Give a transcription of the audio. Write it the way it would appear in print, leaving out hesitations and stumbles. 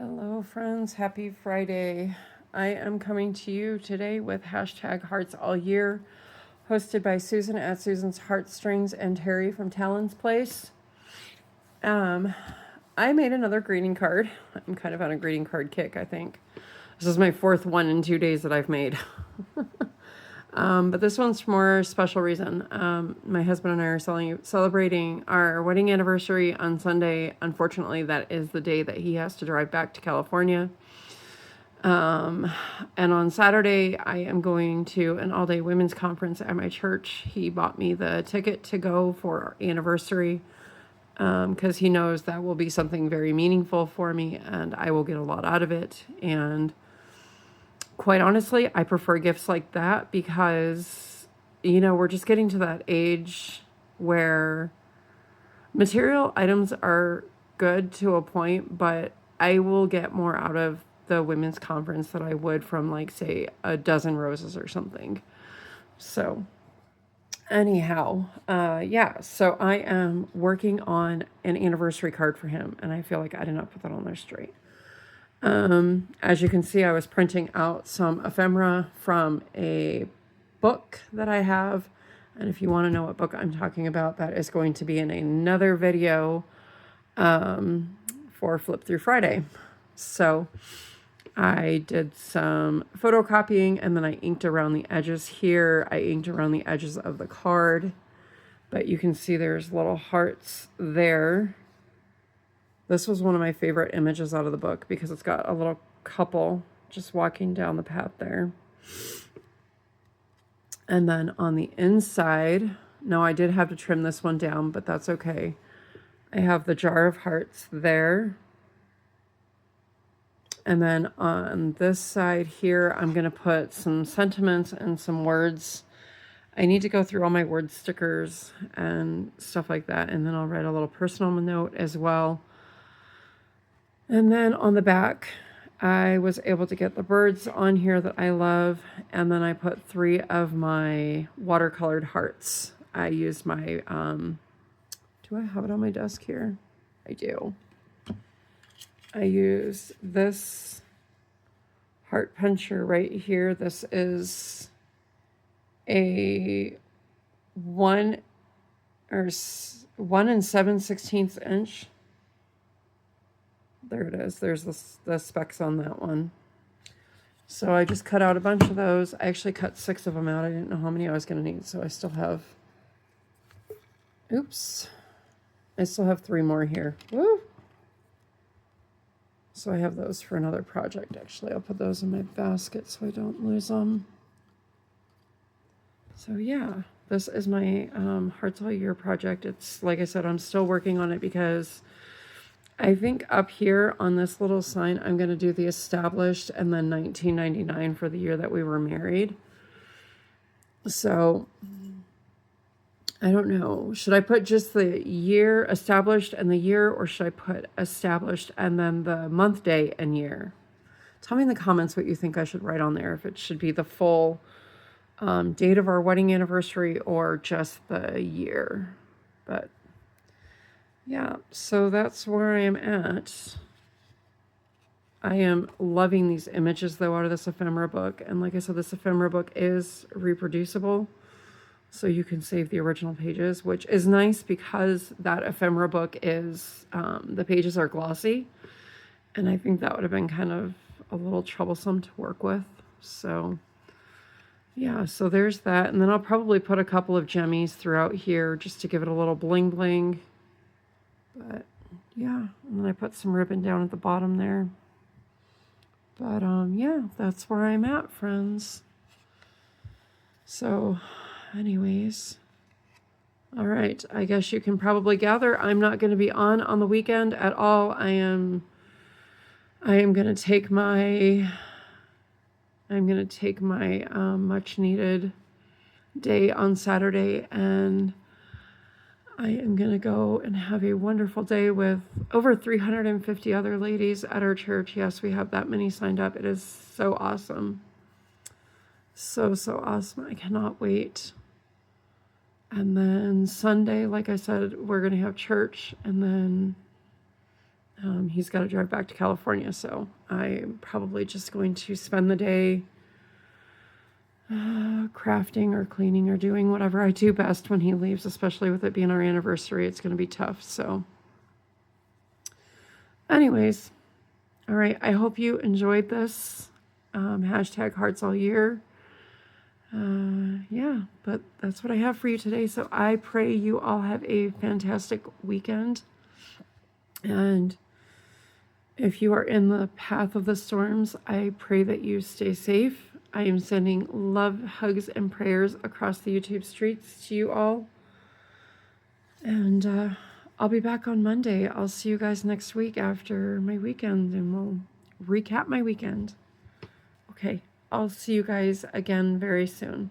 Hello, friends. Happy Friday. I am coming to you today with hashtag Hearts All Year, hosted by Susan at Susan's Heartstrings and Terry from Talon's Place. I made another greeting card. I'm kind of on a greeting card kick, I think. This is my fourth one in 2 days that I've made. But this one's for more special reason. My husband and I are celebrating our wedding anniversary on Sunday. Unfortunately, that is the day that he has to drive back to California. And on Saturday, I am going to an all-day women's conference at my church. He bought me the ticket to go for our anniversary because he knows that will be something very meaningful for me and I will get a lot out of it. And quite honestly, I prefer gifts like that because, we're just getting to that age where material items are good to a point, but I will get more out of the women's conference than I would from, like, say, a dozen roses or something. So anyhow, so I am working on an anniversary card for him, and I feel like I did not put that on there straight. As you can see, I was printing out some ephemera from a book that I have. And if you want to know what book I'm talking about, that is going to be in another video for Flip Through Friday. So I did some photocopying and then I inked around the edges here. I inked around the edges of the card. But you can see there's little hearts there. This was one of my favorite images out of the book because it's got a little couple just walking down the path there. And then on the inside, no, I did have to trim this one down, but that's okay. I have the jar of hearts there. And then on this side here, I'm going to put some sentiments and some words. I need to go through all my word stickers and stuff like that. And then I'll write a little personal note as well. And then on the back, I was able to get the birds on here that I love. And then I put 3 of my watercolored hearts. I used my, do I have it on my desk here? I do. I used this heart puncher right here. This is a 1 7/16 inch. There it is. There's the specs on that one. So I just cut out a bunch of those. I actually cut 6 of them out. I didn't know how many I was going to need. So I still have, I still have 3 more here. Woo! So I have those for another project, actually. I'll put those in my basket so I don't lose them. So yeah, this is my Hearts All Year project. It's, like I said, I'm still working on it because I think up here on this little sign, I'm going to do the established and then 1999 for the year that we were married. So I don't know. Should I put just the year established and the year, or should I put established and then the month, day, and year? Tell me in the comments what you think I should write on there. If it should be the full date of our wedding anniversary or just the year. But yeah, so that's where I am at. I am loving these images, though, out of this ephemera book. And like I said, this ephemera book is reproducible. So you can save the original pages, which is nice because that ephemera book is, the pages are glossy. And I think that would have been kind of a little troublesome to work with. So yeah, so there's that. And then I'll probably put a couple of gemmies throughout here just to give it a little bling bling. But yeah, and then I put some ribbon down at the bottom there. But yeah, that's where I'm at, friends. So anyways, all right, I guess you can probably gather I'm not going to be on the weekend at all. I am going to take my much needed day on Saturday, and I am going to go and have a wonderful day with over 350 other ladies at our church. Yes, we have that many signed up. It is so awesome. So awesome. I cannot wait. And then Sunday, like I said, we're going to have church. And then He's got to drive back to California, so I'm probably just going to spend the day crafting or cleaning or doing whatever I do best when he leaves, especially with it being our anniversary. It's going to be tough. So anyways, all right. I hope you enjoyed this. Hashtag hearts all year. Yeah, but that's what I have for you today. So I pray you all have a fantastic weekend. And if you are in the path of the storms, I pray that you stay safe. I am sending love, hugs, and prayers across the YouTube streets to you all. And I'll be back on Monday. I'll see you guys next week after my weekend, and we'll recap my weekend. Okay, I'll see you guys again very soon.